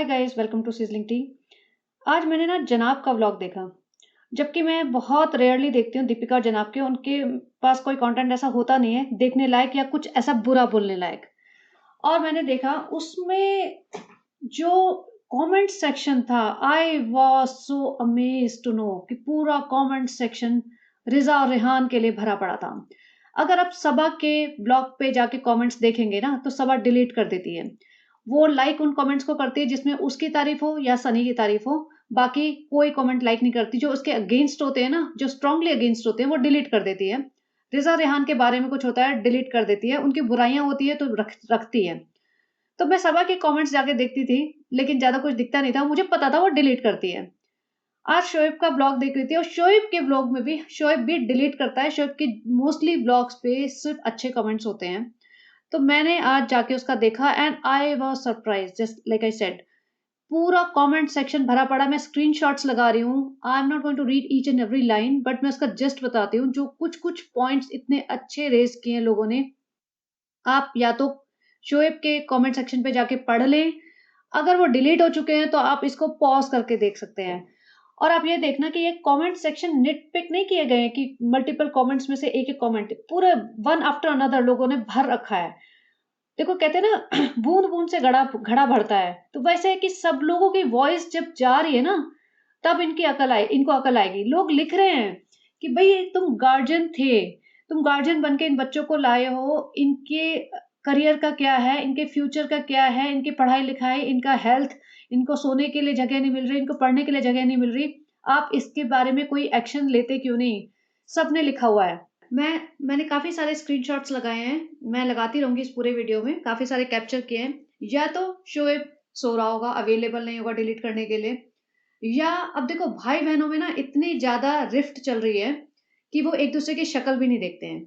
Hi guys, welcome to Sizzling Tea. आज मैंने ना जनाब का व्लॉग देखा। जबकि मैं बहुत रेयरली देखती हूँ दीपिका और जनाब के, उनके पास कोई कंटेंट ऐसा होता नहीं है देखने लायक या कुछ ऐसा बुरा बोलने लायक। और मैंने देखा उसमें जो कमेंट सेक्शन था, I was so amazed to know कि पूरा कमेंट सेक्शन रिजा और रेहान के लिए भरा पड़ा था। अगर आप सबा के ब्लॉग पे जाके कमेंट्स देखेंगे ना, तो सबा डिलीट कर देती है। वो लाइक उन कमेंट्स को करती है जिसमें उसकी तारीफ हो या सनी की तारीफ हो। बाकी कोई कमेंट लाइक नहीं करती। जो उसके अगेंस्ट होते हैं ना, जो स्ट्रांगली अगेंस्ट होते हैं, वो डिलीट कर देती है। रिजा रेहान के बारे में कुछ होता है, डिलीट कर देती है। उनकी बुराइयां होती है तो रखती है। तो मैं सबा के कमेंट्स जाके देखती थी, लेकिन ज़्यादा कुछ दिखता नहीं था। मुझे पता था वो डिलीट करती है। आज शोएब का ब्लॉग देख रही थी और शोएब के ब्लॉग में भी शोएब भी डिलीट करता है। शोएब के मोस्टली ब्लॉग्स पे सिर्फ अच्छे कमेंट्स होते हैं। तो मैंने आज जाके उसका देखा and I was surprised, just like I said. पूरा कमेंट सेक्शन भरा पड़ा। मैं स्क्रीनशॉट्स लगा रही हूँ। I am not going to read each and every line, but मैं उसका जस्ट बताती हूँ। जो कुछ कुछ पॉइंट्स इतने अच्छे रेज किए हैं लोगों ने, आप या तो शोएब के कमेंट सेक्शन पे जाके पढ़ लें। अगर वो डिलीट हो चुके हैं तो आप इसको पॉज करके देख सकते हैं। और आप ये देखना कि ये कमेंट सेक्शन निटपिक नहीं किए गए हैं कि मल्टीपल कमेंट्स में से एक एक कमेंट पूरे वन आफ्टर अनदर लोगों ने भर रखा है। देखो, कहते हैं ना बूंद बूंद से घड़ा घड़ा भरता है। तो वैसे है कि सब लोगों की वॉइस जब जा रही है ना, तब इनको अकल आएगी। लोग लिख रहे हैं कि भाई तुम गार्जियन थे, तुम गार्जियन बन के इन बच्चों को लाए हो। इनके करियर का क्या है, इनके फ्यूचर का क्या है, इनकी पढ़ाई लिखाई, इनका हेल्थ, इनको सोने के लिए जगह नहीं मिल रही, इनको पढ़ने के लिए जगह नहीं मिल रही। आप इसके बारे में कोई एक्शन लेते क्यों नहीं? सबने लिखा हुआ है। मैंने काफ़ी सारे स्क्रीनशॉट्स लगाए हैं। मैं लगाती रहूँगी इस पूरे वीडियो में। काफ़ी सारे कैप्चर किए हैं। या तो शोएब सो रहा होगा, अवेलेबल नहीं होगा डिलीट करने के लिए, या अब देखो भाई-बहनों में ना इतनी ज़्यादा रिफ्ट चल रही है कि वो एक-दूसरे की शक्ल भी नहीं देखते हैं।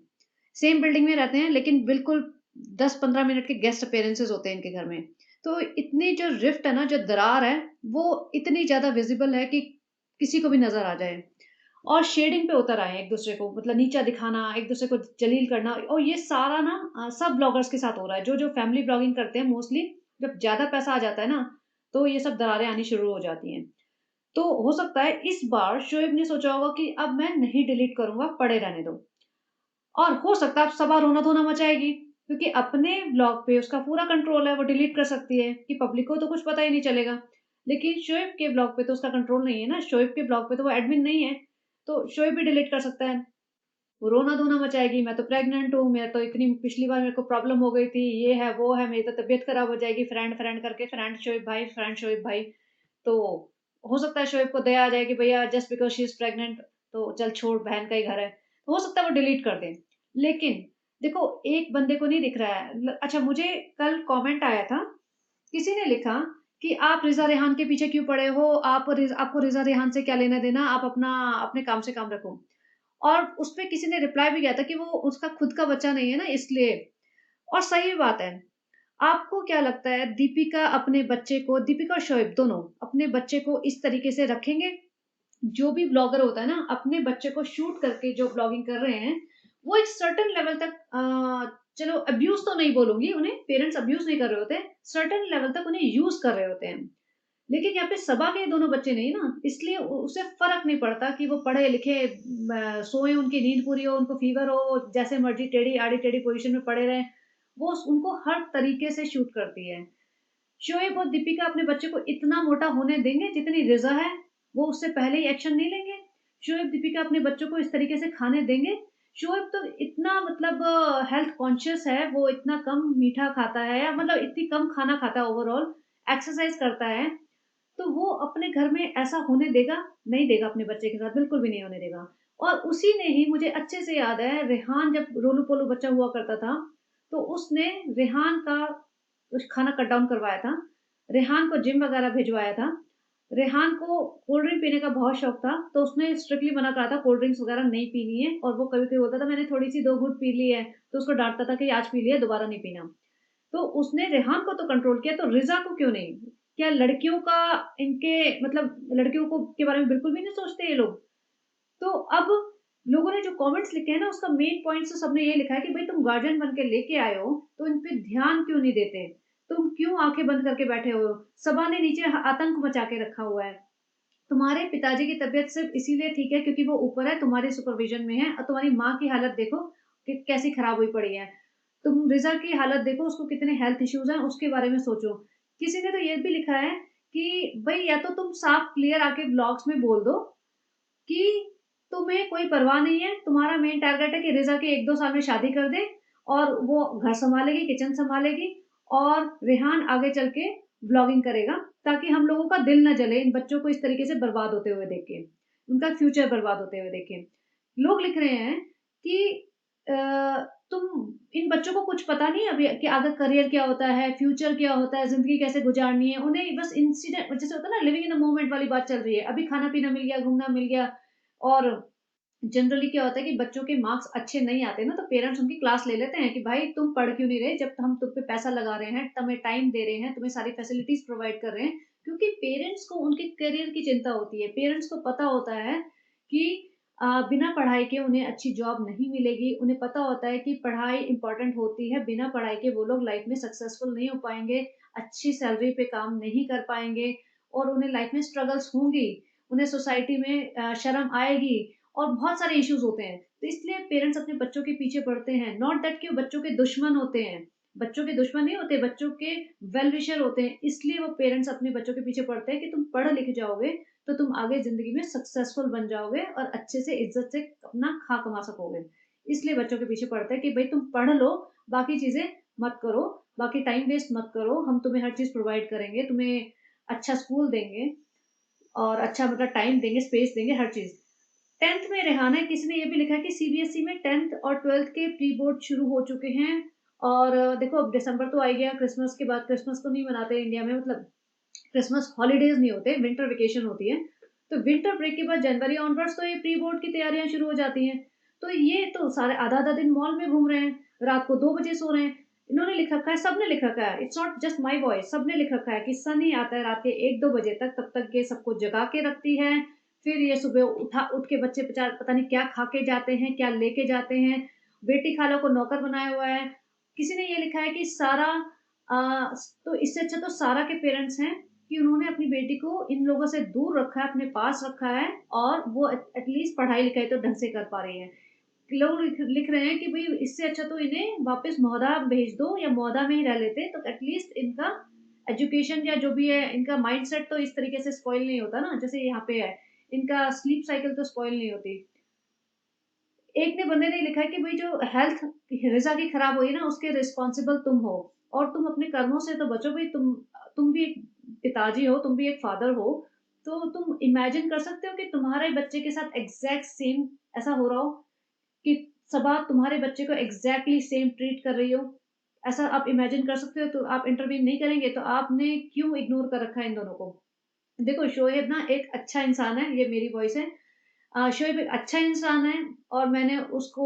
सेम बिल्डिंग में रहते हैं, लेकिन बिल्कुल 10-15 मिनट के गेस्ट अपीयरेंसेस होते हैं इनके घर में। तो इतनी जो रिफ्ट है ना, जो दरार है, वो इतनी ज़्यादा विज़िबल है कि किसी को भी नज़र आ जाए। और शेडिंग पे उतर आए हैं एक-दूसरे को, मतलब नीचा दिखाना, एक-दूसरे को जलील करना। और ये सारा ना सब ब्लॉगर्स के साथ हो रहा है। जो फैमिली ब्लॉगिंग करते हैं मोस्टली, जब ज़्यादा पैसा आ जाता है ना, तो ये सब दरारें आनी शुरू हो जाती हैं। तो हो सकता है इस बार शोएब ने सोचा होगा कि अब मैं नहीं डिलीट करूँगा, पड़े रहने दो। और हो सकता है अब सभा रोना-धोना मचाएगी, क्योंकि अपने ब्लॉग पे उसका पूरा कंट्रोल है, वो डिलीट कर सकती है कि पब्लिक को तो कुछ पता ही नहीं चलेगा। लेकिन शोएब के ब्लॉग पे तो उसका कंट्रोल नहीं है ना, शोएब के ब्लॉग पे तो वो एडमिन नहीं है, तो शोएब भी डिलीट कर सकता है। वो रोना-धोना मचाएगी, मैं तो प्रेग्नेंट हूँ, मैं तो इतनी पिछली बार मेरे को प्रॉब्लम हो गई थी, ये है, वो है, मेरी तो तबीयत खराब हो जाएगी, फ्रेंड करके, फ्रेंड शोएब भाई। तो हो सकता है शोएब को दया आ जाए कि भैया just because she is pregnant, तो चल छोड़, बहन का ही घर है। तो हो सकता है वो डिलीट कर दें। लेकिन देखो, एक बंदे को नहीं दिख रहा है। अच्छा, मुझे कल कमेंट आया था, किसी ने लिखा कि आप रिज़ा रेहान के पीछे क्यों पड़े हो? आपको रिज़ा रेहान से क्या लेना-देना? आप अपने काम से काम रखो। और उसपे किसी ने रिप्लाई भी किया था कि वो उसका खुद का बच्चा नहीं है ना, इसलिए। और सही बात है। आपको क्या लगता है, दीपिका और शोएब दोनों अपने बच्चे को इस तरीके से रखेंगे? जो भी ब्लॉगर होता है ना, अपने बच्चे को शूट करके जो ब्लॉगिंग कर रहे हैं, वो एक सर्टेन लेवल तक, चलो अब्यूज़ तो नहीं बोलूँगी उन्हें, पेरेंट्स अब्यूज़ नहीं कर रहे होते हैं, सर्टेन लेवल तक उन्हें यूज़ कर रहे होते हैं। लेकिन यहाँ पे सबा के दोनों बच्चे नहीं ना, इसलिए उ उसे फ़र्क नहीं पड़ता कि वो पढ़े-लिखे, सोएँ, उनकी नींद पूरी हो, उनको फ़ीवर हो, जैसे मर्ज़ी टेढ़ी आड़ी-टेढ़ी पोज़ीशन में पड़े रहें, वो उनको हर तरीके से शूट करती है। शोएब और दीपिका अपने बच्चे को इतना मोटा होने देंगे जितनी रिज़ा है, वो उससे पहले ही एक्शन नहीं लेंगे? शोएब, दीपिका अपने बच्चों को इस तरीके से खाने देंगे? शोएब तो इतना, मतलब हेल्थ कॉन्शियस है, वो इतना कम मीठा खाता है, या मतलब इतनी कम खाना खाता है ओवरऑल, एक्सरसाइज़ करता है, तो वो अपने घर में ऐसा होने देगा? नहीं देगा अपने बच्चे के साथ, बिल्कुल भी नहीं होने देगा। और उसी ने ही, मुझे अच्छे से याद है, रेहान जब रोलू-पोलू बच्चा हुआ करता था, तो उसने रेहान का कुछ खाना कट डाउन करवाया था। रेहान को जिम वगैरह भिजवाया था। रेहान को कोल्ड ड्रिंक पीने का बहुत शौक था, तो उसने स्ट्रिक्टली मना करा था कोल्ड ड्रिंक्स वगैरह नहीं पीनी है, और वो कभी-कभी बोलता था मैंने थोड़ी-सी 2 घूँट पी ली है, तो उसको डाँटता था कि आज पी लिया, दोबारा नहीं पीना। तो उसने रेहान को तो कंट्रोल किया, तो रिज़ा को क्यों नहीं? क्या लड़कियों का, इनके, मतलब लड़कियों को के बारे में बिल्कुल भी नहीं सोचते ये लोग? तो अब लोगों ने जो कमेंट्स लिखे हैं ना, उसका मेन पॉइंट तो सबने ये लिखा है कि भाई तुम गार्जियन बन के लेके आए हो, तो इन पे ध्यान क्यों नहीं देते? तुम क्यों आँखें बंद करके बैठे हुए हो? सबा ने नीचे आतंक मचा के रखा हुआ है। तुम्हारे पिताजी की तबीयत सिर्फ़ इसीलिए ठीक है क्योंकि वो ऊपर है, तुम्हारे सुपरविज़न में है और तुम्हारी माँ की हालत देखो कि कैसी खराब हुई पड़ी है। तुम रिज़ा की हालत देखो, उसको कितने हेल्थ इश्यूज़ हैं, उसके बारे में सोचो। किसी ने तो ये भी लिखा है कि भई या तो तुम साफ क्लियर आके व्लॉग्स में बोल दो कि तुम्हें कोई परवाह नहीं है, तुम्हारा मेन टारगेट है कि रिज़ा के 1-2 साल में शादी कर दें और वो घर सँभालेगी, किचन सँभालेगी और रेहान आगे चल के व्लॉगिंग करेगा, ताकि हम लोगों का दिल ना जले इन बच्चों को इस तरीके से बर्बाद होते हुए देख के, उनका फ्यूचर बर्बाद होते हुए देख के। लोग लिख रहे हैं कि अ, तुम इन बच्चों को कुछ पता नहीं है अभी कि आगे करियर क्या होता है, फ्यूचर क्या होता है, ज़िंदगी कैसे गुज़ारनी है, उन्हें बस इंसिडेंट जैसे होता है ना लिविंग इन द मोमेंट वाली बात चल रही है। अभी खाना-पीना मिल गया, घूमना मिल गया और जनरली क्या होता है कि बच्चों के मार्क्स अच्छे नहीं आते ना तो पेरेंट्स उनकी क्लास ले लेते हैं कि भाई तुम पढ़ क्यों नहीं रहे जब हम तुम पे पैसा लगा रहे हैं, तुम्हें टाइम दे रहे हैं, तुम्हें सारी फैसिलिटीज़ प्रोवाइड कर रहे हैं। क्योंकि पेरेंट्स को उनके करियर की चिंता होती है। पेरेंट्स को पता होता है कि बिना पढ़ाई के उन्हें अच्छी जॉब नहीं मिलेगी। उन्हें पता होता है कि पढ़ाई इम्पोर्टेंट होती है, बिना पढ़ाई के वो लोग लाइफ में सक्सेसफुल नहीं हो पाएँगे, अच्छी सैलरी पे काम नहीं कर पाएँगे और उन्हें लाइफ में स्ट्रगल्स होंगी। उन्हें सोसाइटी में शर्म आएगी और बहुत सारे इश्यूज़ होते हैं। तो इसलिए पेरेंट्स अपने बच्चों के पीछे पड़ते हैं, नॉट दैट कि वो बच्चों के दुश्मन होते हैं। बच्चों के दुश्मन नहीं होते, बच्चों के वेल विशर होते हैं। इसलिए वो पेरेंट्स अपने बच्चों के पीछे पड़ते हैं कि तुम पढ़ लिख जाओगे, तो तुम आगे ज़िंदगी में सक्सेसफुल बन जाओगे और अच्छे से इज़्ज़त से अपना खा कमा सकोगे। इसलिए बच्चों के पीछे पड़ते हैं कि भई तुम पढ़ लो, बाकी चीज़ें मत करो, बाकी टाइम वेस्ट मत करो, हम तुम्हें हर चीज़ प्रोवाइड करेंगे, तुम्हें अच्छा स्कूल देंगे और अच्छा मतलब टाइम देंगे, स्पेस देंगे, हर चीज़। 10th में रेहाना है, किसी ने ये भी लिखा है कि सीबीएसई में 10th और 12th के प्री बोर्ड शुरू हो चुके हैं और देखो अब दिसंबर तो आ ही गया, क्रिसमस के बाद क्रिसमस तो नहीं मनाते इंडिया में मतलब क्रिसमस हॉलिडेज़ नहीं होते, विंटर वेकेशन होती है। तो विंटर ब्रेक के बाद जनवरी ऑनवर्ड्स तो ये प्री बोर्ड की तैयारियाँ शुरू हो जाती हैं। तो ये तो सारे आधा-आधा दिन मॉल में घूम रहे हैं, रात को 2 बजे सो रहे हैं। इन्होंने लिख रखा है, सबने लिख रखा है, it's not just my voice, सबने लिख रखा है कि सनी आता है रात के 1-2 बजे तक, तब तक ये सबको जगा के रखती है। फिर ये सुबह उठ के बच्चे पता नहीं क्या खा के जाते हैं, क्या लेके जाते हैं। बेटी खाला को नौकर बनाया हुआ है। किसी ने ये लिखा है कि सारा तो इससे अच्छा तो सारा के पेरेंट्स हैं कि उन्होंने अपनी बेटी को इन लोगों से दूर रखा है, अपने पास रखा है और वो एटलीस्ट पढ़ाई-लिखाई तो ढंग से कर पा रही है। लोग लिख रहे हैं कि भई इससे अच्छा तो इन्हें वापस मौदा भेज दो या मौदा में ही रह लेते तो एटलीस्ट इनका एजुकेशन या जो भी है, इनका माइंडसेट तो इस तरीके से स्पॉइल नहीं होता ना, जैसे यहाँ पे है। इनका स्लीप साइकिल तो स्पॉइल नहीं होती। एक ने बंदे ने लिखा है कि भई जो हेल्थ रिज़ा की खराब हुई है ना, उसके रिस्पॉन्सिबल तुम हो और तुम अपने कर्मों से तो बचो भई तुम भी एक पिताजी हो, तुम भी एक फादर हो, तो तुम इमेजिन कर सकते हो कि तुम्हारे बच्चे के साथ एग्ज़ैक्ट सेम ऐसा हो रहा हो कि सबा तुम्हारे बच्चे को एग्ज़ैक्टली सेम ट्रीट कर रही हो? ऐसा आप इमेजिन कर सकते हो? तो आप इंटरवीन नहीं करेंगे, तो आपने क्यों इग्नोर कर रखा है इन दोनों को? देखो शोएब ना एक अच्छा इंसान है, ये मेरी वॉइस है। शोएब एक अच्छा इंसान है और मैंने उसको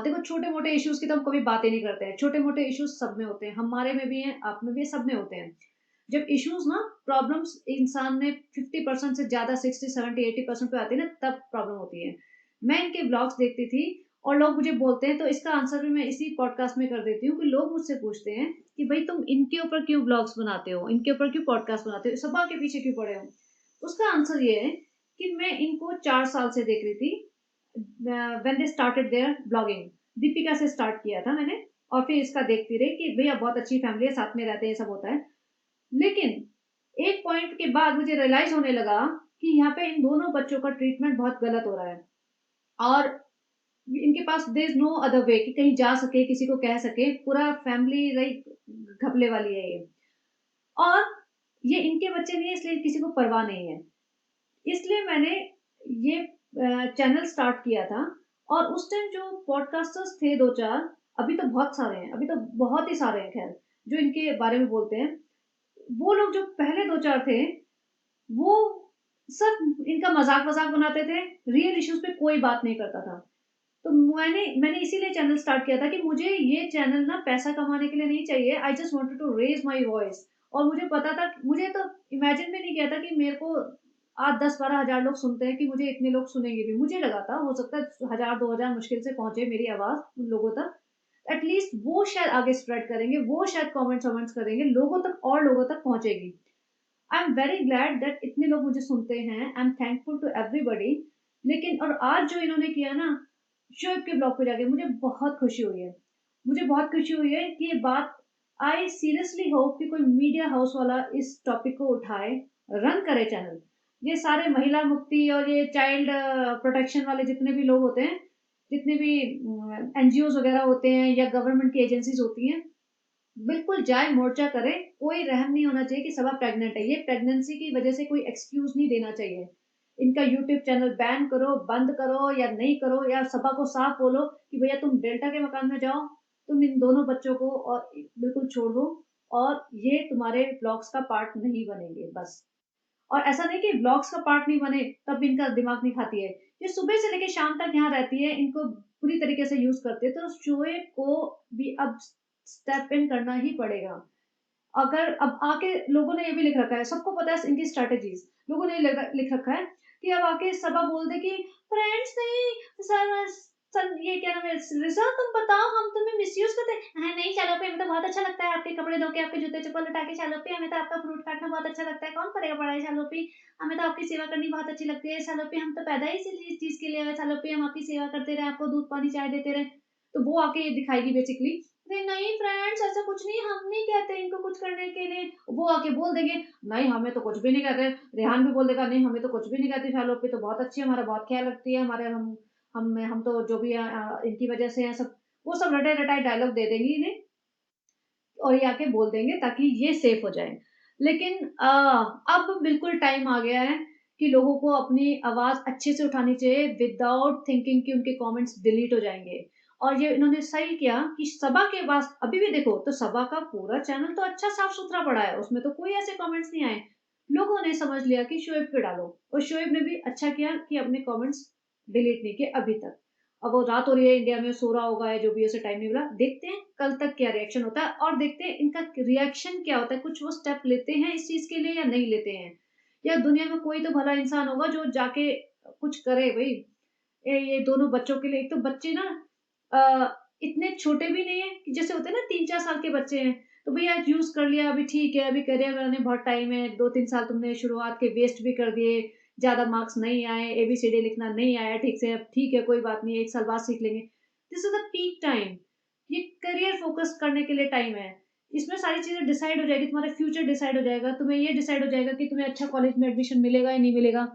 देखो छोटे-मोटे इश्यूज़ की तो हम कभी बात ही नहीं करते हैं। छोटे-मोटे इश्यूज़ सब में होते हैं, हमारे में भी हैं, आप में भी हैं, सब में होते हैं। जब इश्यूज़ ना प्रॉब्लम्स इंसान में 50% से ज़्यादा 60, 70, 80% पे आती है ना, तब प्रॉब्लम होती है। मैं इनके व्लॉग्स देखती थी और लोग मुझे बोलते हैं, तो इसका आंसर भी मैं इसी पॉडकास्ट में कर देती हूँ कि लोग मुझसे पूछते हैं कि भई तुम इनके ऊपर क्यों व्लॉग्स बनाते हो? इनके ऊपर क्यों पॉडकास्ट बनाते हो? सबा के पीछे क्यों पड़े हो? उसका आंसर ये है कि मैं इनको 4 साल से देख रही थी when they started their blogging. Deepika से स्टार्ट किया था मैंने और फिर इसका देखती रही कि भैया बहुत अच्छी फैमिली है, साथ में रहते हैं, सब होता है। लेकिन एक पॉइंट के बाद मुझे रियलाइज़ होने लगा कि यहाँ पे इन दोनों बच्चों का ट्रीटमेंट बहुत गलत हो रहा है और इनके पास there is no other way कि कहीं जा सके, किसी को कह सके, पूरा फैमिली लाइक घपले वाली है ये। और ये इनके बच्चे नहीं है इसलिए किसी को परवाह नहीं है। इसलिए मैंने ये चैनल स्टार्ट किया था और उस टाइम जो पॉडकास्टर्स थे 2-4 अभी तो बहुत सारे हैं, अभी तो बहुत ही सारे हैं ख़ैर, जो इनके बारे में बोलते हैं। वो लोग जो पहले 2-4 थे, वो सब इनका मज़ाक-वज़ाक बनाते थे, रियल इश्यूज़ पे कोई बात नहीं करता था। तो मैंने इसीलिए चैनल स्टार्ट किया था कि मुझे ये चैनल ना पैसा कमाने के लिए नहीं चाहिए, I just wanted to raise my voice और मुझे पता था मुझे तो इमेजिन भी नहीं किया था कि मेरे को 8, 10, 12 हज़ार लोग सुनते हैं कि मुझे इतने लोग सुनेंगे भी। मुझे लगा था हो सकता है 1000, 2000 मुश्किल से पहुँचे मेरी आवाज़ उन लोगों तक। एटलीस्ट वो शायद आगे स्प्रेड करेंगे, वो शायद कमेंट्स वमेंट्स करेंगे, लोगों तक और लोगों तक पहुंचेगी। I am very glad that इतने लोग मुझे सुनते हैं, I am thankful to everybody. लेकिन और आज जो इन्होंने किया ना शोएब के ब्लॉग पे जाके, मुझे बहुत खुशी हुई है। मुझे बहुत खुशी हुई है कि ये बात, आई सीरियसली होप कि कोई मीडिया हाउस वाला इस टॉपिक को उठाए, रन करे चैनल। ये सारे महिला मुक्ति और ये चाइल्ड प्रोटेक्शन वाले जितने भी लोग होते हैं, जितने भी एनजीओ वगैरह होते हैं या गवर्नमेंट की एजेंसीज होती हैं, बिल्कुल जाए मोर्चा करे। कोई रहम नहीं होना चाहिए कि सबा प्रेग्नेंट है, ये प्रेगनेंसी की वजह से कोई एक्सक्यूज नहीं देना चाहिए। इनका यूट्यूब चैनल बैन करो, बंद करो या नहीं करो, या सबा को साफ बोलो कि भैया तुम डेल्टा के मकान में जाओ, तुम इन दोनों बच्चों को और बिल्कुल छोड़ दो, और ये तुम्हारे ब्लॉग्स का पार्ट नहीं बनेंगे बस। और ऐसा नहीं कि ब्लॉग्स का पार्ट नहीं बने तब भी इनका दिमाग नहीं खाती है, ये सुबह से लेकर शाम तक यहाँ रहती है, इनको पूरी तरीके से यूज करते हैं। तो शोएब को भी अब स्टेप इन करना ही पड़ेगा। अगर अब आके लोगों ने ये भी लिख रखा है, सबको पता है इनकी स्ट्रेटेजीज, लोगों ने लिख रखा है कि अब आके सबा बोल दे कि फ्रेंड्स नहीं सर, ये क्या नाम है रिजा, तुम बताओ हम तुम्हें मिसयूज करते हैं। नहीं चलो पे, हमें तो बहुत अच्छा लगता है आपके कपड़े धो के, आपके जूते चप्पल उठा के, चलो पे हमें तो आपका फ्रूट काटना बहुत अच्छा लगता है, कौन करेगा पढ़ाई चलो पे, हमें तो आपकी सेवा करनी बहुत अच्छी लगती है, चलो पे हम तो पैदा ही इसी चीज के लिए हुए, चलो पे हम आपकी सेवा करते रहे, आपको दूध पानी चाय देते रहे। तो वो आके ये दिखाएगी बेसिकली, नहीं फ्रेंड्स ऐसा कुछ नहीं, हम नहीं कहते इनको कुछ करने के लिए। वो आके बोल देंगे नहीं हमें तो कुछ भी नहीं कहते। रेहान भी बोल देगा नहीं हमें तो कुछ भी नहीं कहती, शालो पे तो बहुत अच्छी है, हमारा बहुत ख्याल रखती है, हमारे हम तो जो भी इनकी वजह से है सब, वो सब रटाए रटाए डायलॉग दे देंगी इन्हें, और ये आके बोल देंगे ताकि ये सेफ हो जाए। लेकिन अब बिल्कुल टाइम आ गया है कि लोगों को अपनी आवाज अच्छे से उठानी चाहिए विदाउट थिंकिंग कि उनके कमेंट्स डिलीट हो जाएंगे। और ये इन्होंने सही किया कि सबा के पास अभी भी देखो तो सबा का पूरा चैनल तो अच्छा साफ सुथरा पड़ा है, उसमें तो कोई ऐसे कमेंट्स नहीं आए। लोगों ने समझ लिया कि शोएब पे डालो, और शोएब ने भी अच्छा किया कि अपने कमेंट्स डिलीट नहीं किए अभी तक। अब वो रात हो रही है इंडिया में, सो रहा होगा है जो भी, उसे टाइम नहीं मिला, देखते हैं कल तक क्या रिएक्शन होता है, और देखते हैं इनका रिएक्शन क्या होता है, कुछ वो स्टेप लेते हैं इस चीज के लिए या नहीं लेते हैं, या दुनिया में कोई तो भला इंसान होगा जो जाके कुछ करे भाई। ये दोनों बच्चों के लिए, एक तो बच्चे ना इतने छोटे भी नहीं है कि जैसे होते हैं ना 3-4 साल के बच्चे हैं, तो भैया यूज कर लिया अभी ठीक है, अभी करियर बनाने बहुत टाइम है, 2-3 साल तुमने शुरुआत के वेस्ट भी कर दिए, ज्यादा मार्क्स नहीं आए, एबीसीडी लिखना नहीं आया ठीक से, अब ठीक है कोई बात नहीं, 1 साल बाद सीख लेंगे। This is the peak time, ये करियर फोकस करने के लिए टाइम है। इसमें सारी चीजें डिसाइड हो जाएगी, तुम्हारा फ्यूचर डिसाइड हो जाएगा, तुम्हें ये डिसाइड हो जाएगा कि तुम्हें अच्छा कॉलेज में एडमिशन मिलेगा या नहीं मिलेगा।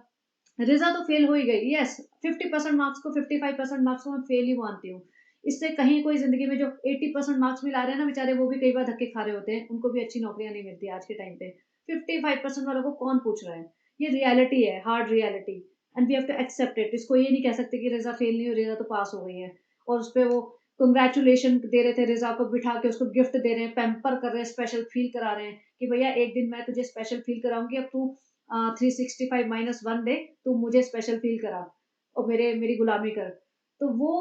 रिजा तो फेल हो ही गई, यस 50% मार्क्स को, 55% मार्क्स को मैं फेल ही मानती हूँ। इससे कहीं कोई जिंदगी में जो 80% मार्क्स भी ला रहे हैं ना बेचारे, वो भी कई बार धक्के खा रहे होते हैं, उनको भी अच्छी नौकरियां नहीं मिलती आज के टाइम पे। 55% वालों को कौन पूछ रहा है, ये रियलिटी है, hard reality, and we have to accept it. इसको ये नहीं कह सकते कि रिजा फेल नहीं हो, रिजा तो पास हो गई है। और उस पर वो कंग्रेचुलेशन दे रहे थे, रिजा को बिठा के उसको गिफ्ट दे रहे हैं, पैम्पर कर रहे हैं, स्पेशल फील करा रहे हैं कि भैया एक दिन मैं तुझे स्पेशल फील कराऊंगी, अब तू 365 - 1 डे तू मुझे स्पेशल फील करा और मेरी गुलामी कर। तो वो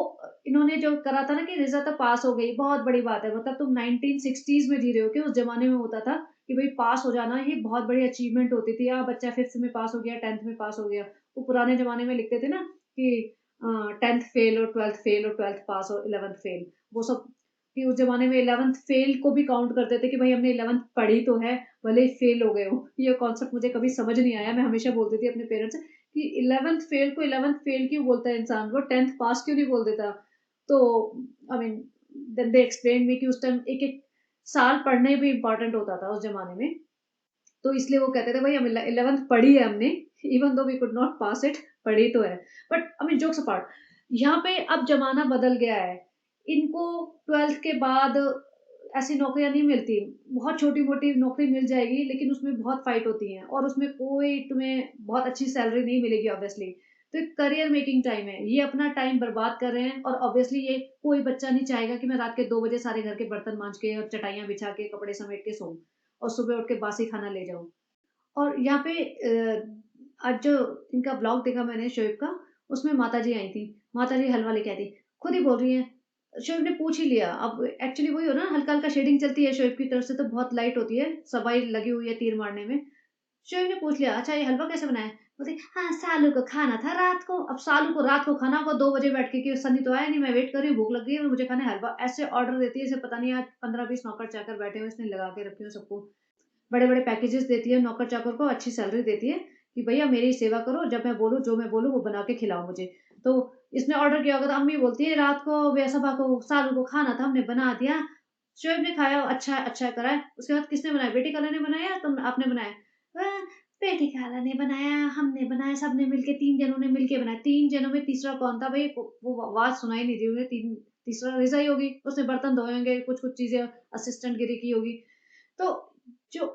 इन्होंने जो करा था ना कि रिजा तो पास हो गई, बहुत बड़ी बात है। मतलब तुम 1960s में जी रहे हो कि उस जमाने में होता था कि भाई पास हो जाना ये बहुत बड़ी अचीवमेंट होती थी, या बच्चा 5th में पास हो गया, 10th में पास हो गया। वो पुराने जमाने में लिखते थे ना कि 10th फेल और 12th फेल और 12th पास और 11th फेल, वो सब। कि उस जमाने में 11th फेल को भी काउंट करते थे कि भाई हमने 11th पढ़ी तो है, भले ही फेल हो गए हो। ये कॉन्सेप्ट मुझे कभी समझ नहीं आया, मैं हमेशा बोलती थी अपने पेरेंट्स से कि 11th फेल को 11th फेल क्यों बोलता है इंसान, वो 10th पास क्यों नहीं बोल देता। तो I mean then they explain me कि उस टाइम एक एक साल पढ़ने भी इंपॉर्टेंट होता था उस जमाने में। तो इसलिए वो कहते थे भाई हम 11th पढ़ी है हमने, even though we could not pass it, पढ़ी तो है। But I mean jokes apart, यहाँ पे अब जमाना बदल गया है। इनको 12th के बाद ऐसी नौकरियां नहीं मिलती, बहुत छोटी मोटी नौकरी मिल जाएगी लेकिन उसमें बहुत फाइट होती है, और उसमें कोई तुम्हें बहुत अच्छी सैलरी नहीं मिलेगी ऑब्वियसली। तो एक करियर मेकिंग टाइम है, ये अपना टाइम बर्बाद कर रहे हैं, और ऑब्वियसली ये कोई बच्चा नहीं चाहेगा कि मैं रात के 2 बजे सारे घर के बर्तन मांज के और चटाइयां बिछा के कपड़े समेट के सोऊं और सुबह उठ के बासी खाना ले जाऊं। और यहाँ पे आज जो इनका ब्लॉग देखा मैंने शोएब का, उसमें माताजी आई थी, माताजी हलवा लेके आई थी, खुद ही बोल रही है। शोएब ने पूछ ही लिया, अब एक्चुअली वही हो ना, हल्का हल्का शेडिंग चलती है शोएब की तरफ से, तो बहुत लाइट होती है, सफाई लगी हुई है तीर मारने में। शोएब ने पूछ लिया अच्छा ये हलवा कैसे बनाया है? बोलती हाँ सालू को खाना था रात को। अब सालू को रात को खाना होगा 2 बजे बैठ के कि सन्नी तो आया नहीं, मैं वेट कर रही हूँ, भूख लग गई है, मुझे खाना है हलवा। ऐसे ऑर्डर देती है जैसे पता नहीं आज 15-20 नौकर-चाकर बैठे हुए इसने लगा के रखे हो सबको। बड़े-बड़े पैकेजेस देती है नौकर-चाकर को, अच्छी सैलरी देती है कि भैया मेरी सेवा करो, जब मैं बोलूँ, जो मैं बोलूँ वो बना के खिलाओ मुझे। तो इसने ऑर्डर किया होगा तो अम्मी बोलती है रात को बेसबा को सालू को खाना था, हमने बना दिया। शोएब ने खाया, अच्छा है अच्छा करा है। उसके बाद किसने बनाया? बेटी खाला ने बनाया या तुम आपने बनाया? बेटी खाला ने बनाया, हमने बनाया, सबने मिलके 3 जनों ने मिलके बनाया। 3 जनों में तीसरा कौन था भई? वो आवाज़ सुनाई नहीं दी उन्हें। 3 तीसरा रिज़ा ही होगी, उसने बर्तन धोए होंगे, कुछ-कुछ चीज़ें असिस्टेंट गिरी की होगी। तो जो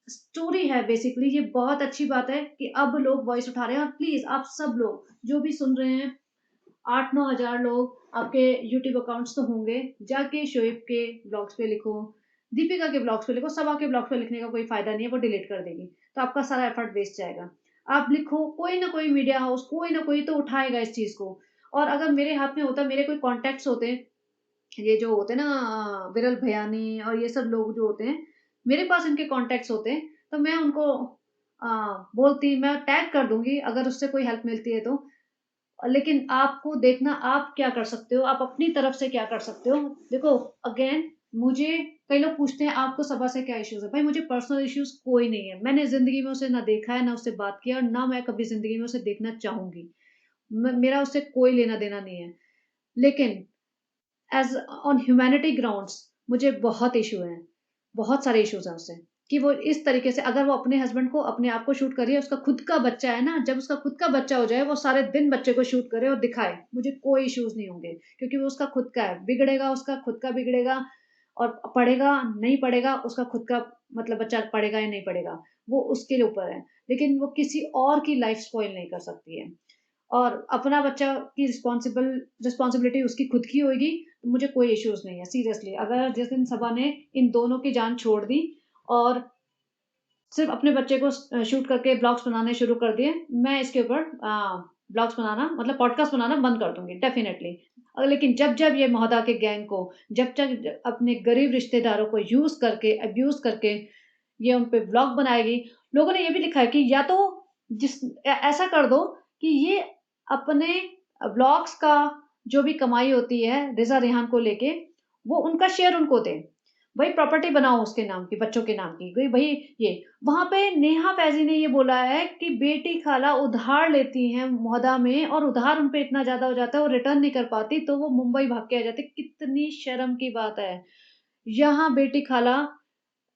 स्टोरी है बेसिकली ये बहुत अच्छी बात है कि अब लोग वॉइस उठा रहे हैं। और प्लीज़ आप सब लोग जो भी सुन रहे हैं, 8-9 हज़ार लोग आपके यूट्यूब अकाउंट्स तो होंगे, जाके शोएब के ब्लॉग्स पे लिखो, दीपिका के ब्लॉग्स पे लिखो, सबा के ब्लॉग्स पे लिखने का कोई फ़ायदा नहीं है, वो डिलीट कर देगी। तो आपका सारा एफर्ट वेस्ट जाएगा। आप लिखो, कोई ना कोई मीडिया हाउस, कोई ना कोई तो उठाएगा इस चीज़ को। और अगर मेरे हाथ में होता, मेरे कोई कॉन्टैक्ट्स होते, ये जो होते हैं ना विरल भयानी और ये सब लोग जो होते हैं, मेरे पास इनके कॉन्टैक्ट्स होते हैं, तो मैं उनको अ, बोलती, मैं टैग कर दूँगी अगर उससे कोई हेल्प मिलती है तो। लेकिन आपको देखना आप क्या कर सकते हो, आप अपनी तरफ से क्या कर सकते हो। देखो अगेन मुझे कई लोग पूछते हैं आपको सबा से क्या इश्यूज़ है? भाई मुझे पर्सनल इश्यूज़ कोई नहीं है। मैंने ज़िंदगी में उसे ना देखा है, ना उससे बात किया और ना मैं कभी ज़िंदगी में उसे देखना चाहूँगी। म मेरा उससे कोई लेना-देना नहीं है। लेकिन एज़ ऑन ह्यूमैनिटी ग्राउंड्स मुझे बहुत इश्यू हैं, बहुत सारे इश्यूज़ हैं उससे, कि वो इस तरीके से अगर वो अपने हस्बैंड को अपने आप को शूट कर रही है, उसका खुद का बच्चा है ना, जब उसका खुद का बच्चा हो जाए, वो सारे दिन बच्चे को शूट करे और दिखाए, मुझे कोई इश्यूज़ नहीं होंगे, क्योंकि वो उसका खुद का है, बिगड़ेगा उसका खुद का बिगड़ेगा और पढ़ेगा, नहीं पढ़ेगा, उसका खुद का मतलब बच्चा पढ़ेगा या नहीं पढ़ेगा, वो उसके ऊपर है। लेकिन वो किसी और की लाइफ़ स्पॉइल नहीं कर सकती है। और अपना बच्चा की रिस्पॉन्सिबिलिटी उसकी खुद की होएगी, तो मुझे कोई इश्यूज़ नहीं है सीरियसली। अगर जिस दिन सबा ने इन दोनों की जान छोड़ दी और सिर्फ़ अपने बच्चे को शूट करके ब्लॉग्स बनाने शुरू कर दिए, मैं इसके ऊपर ब्लॉग्स बनाना मतलब पॉडकास्ट बनाना बंद कर दूँगी डेफ़िनिटली। लेकिन जब-जब ये महोदा के गैंग को जब तक अपने गरीब रिश्तेदारों को यूज़ करके, अब्यूज़ करके ये उन पे ब्लॉग बनाएगी, लोगों ने ये भी लिखा है कि या तो ऐसा कर दो कि ये अपने ब्लॉग्स का जो भी कमाई होती है रिज़ा रेहान को लेके, वो उनका शेयर उनको दें। वही प्रॉपर्टी बनाओ उसके नाम की, बच्चों के नाम की। वही ये वहाँ पे नेहा फ़ैज़ी ने ये बोला है कि बेटी खाला उधार लेती हैं मोहदा में और उधार उन पे इतना ज़्यादा हो जाता है, वो रिटर्न नहीं कर पाती, तो वो मुंबई भाग के आ जाती। कितनी शर्म की बात है। यहाँ बेटी खाला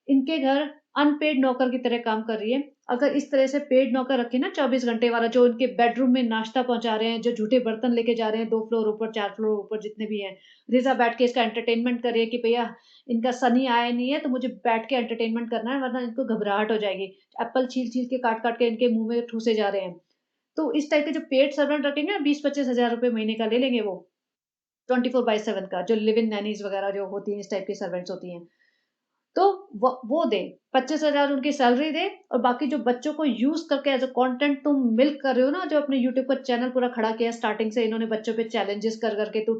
इनके घर अनपेड नौकर की तरह काम कर रही है। अगर इस तरह से पेड नौकर रखे ना 24 घंटे वाला जो इनके बेडरूम में नाश्ता पहुँचा रहे हैं, जो झूठे बर्तन लेके जा रहे हैं 2 फ्लोर ऊपर, 4 फ्लोर ऊपर जितने भी हैं। रिज़ा बैठ के इसका एंटरटेनमेंट कर रही है कि भैया इनका सनी आया नहीं है तो मुझे बैठ के एंटरटेनमेंट करना है वरना इनको घबराहट हो जाएगी। एप्पल छील-छील के काट-काट के इनके मुँह में ठूँसे जा रहे हैं। तो इस टाइप के जो पेड सर्वेंट रखेंगे ना 20-25 हज़ार रुपए महीने का ले लेंगे वो, 24/7 का जो लिव इन नैनीज़ वगैरह जो होती हैं, इस टाइप की सर्वेंट्स होती हैं। तो वो दे 25,000 उनकी सैलरी दे और बाकी जो बच्चों को यूज़ करके एज़ अ कंटेंट तुम मिल्क कर रहे हो ना, जो अपने यूट्यूब का चैनल पूरा खड़ा किया स्टार्टिंग से इन्होंने बच्चों पे चैलेंजेस कर के तू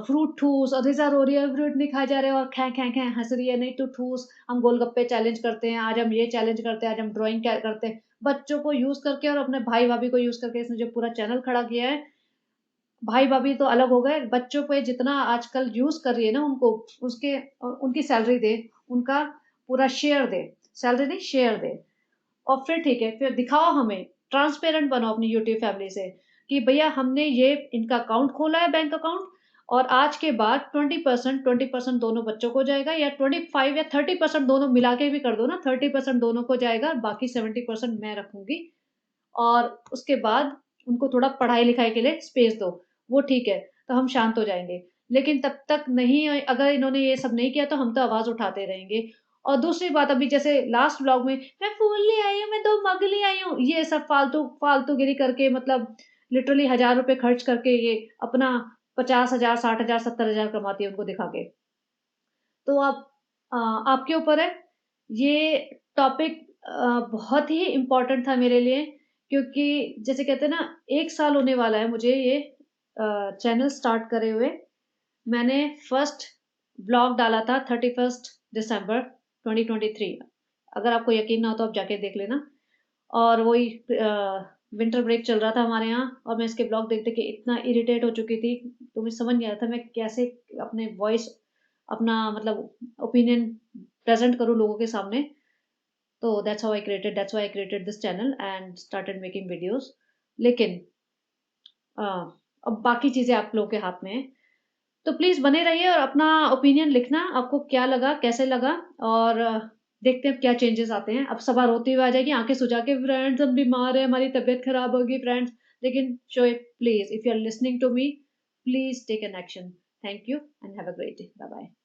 फ्रूट ठूस और रिज़ा रो रही है फ्रूट नहीं खाए जा रहे और खे खे खे हँस रही है, नहीं तू ठूस, हम गोलगप्पे चैलेंज करते हैं, आज हम ये चैलेंज करते हैं, आज हम ड्राइंग क्या करते हैं। बच्चों को यूज़ करके और अपने भाई-भाभी को यूज़ करके इसने जो पूरा चैनल खड़ा किया है, भाई-भाभी तो अलग हो गए, बच्चों पे जितना आजकल यूज़ कर रही है ना उनको, उसके उनकी सैलरी दे, उनका पूरा शेयर दे, सैलरी नहीं शेयर दे। और फिर ठीक है, फिर दिखाओ हमें, ट्रांसपेरेंट बनो अपनी यूट्यूब फैमिली से कि भैया हमने ये इनका अकाउंट खोला है बैंक अकाउंट और आज के बाद 20% दोनों बच्चों को जाएगा या 25 या 30% दोनों मिला के भी कर दो ना, 30% दोनों को जाएगा, बाकी 70% मैं रखूँगी। और उसके बाद उनको थोड़ा पढ़ाई-लिखाई के लिए स्पेस दो, वो ठीक है, तो हम शांत हो जाएँगे। लेकिन तब तक नहीं अगर इन्होंने ये सब नहीं किया तो हम तो आवाज़ उठाते रहेंगे। और दूसरी बात अभी जैसे लास्ट व्लॉग में मैं फूल ले आई हूँ, मैं 2 मग ले आई हूँ, ये सब फालतूगिरी करके मतलब लिटरली हज़ार रुपए खर्च करके ये अपना 50,000, 60,000, 70,000 कमाती है उनको दिखा के। तो अब आपके ऊपर है। ये टॉपिक बहुत ही इम्पोर्टेंट था मेरे लिए क्योंकि जैसे कहते हैं ना 1 साल होने वाला है मुझे ये चैनल स्टार्ट करे हुए। मैंने फर्स्ट व्लॉग डाला था 31st दिसंबर 2023। अगर आपको यकीन ना हो तो आप जाके देख लेना। और वही विंटर ब्रेक चल रहा था हमारे यहाँ, और मैं इसके ब्लॉग देख देख के इतना इरिटेट हो चुकी थी, तो मुझे समझ नहीं आ रहा था मैं कैसे अपने वॉइस, अपना मतलब ओपिनियन प्रेजेंट करूँ लोगों के सामने। तो that's why I created this channel and started making videos. लेकिन अ, अब बाकी चीज़ें आप लोगों के हाथ में है। तो प्लीज़ बने रहिए और अपना ओपिनियन लिखना, आपको क्या लगा, कैसे लगा, और देखते हैं अब क्या चेंजेस आते हैं। अब सभा रोती हुई आ जाएगी, आँखें सुजा के, फ्रेंड्स हम बीमार हैं, हमारी तबीयत खराब होगी फ्रेंड्स। लेकिन Shoaib please, if you are listening to me, please take an action. Thank you and have a great day. Bye bye.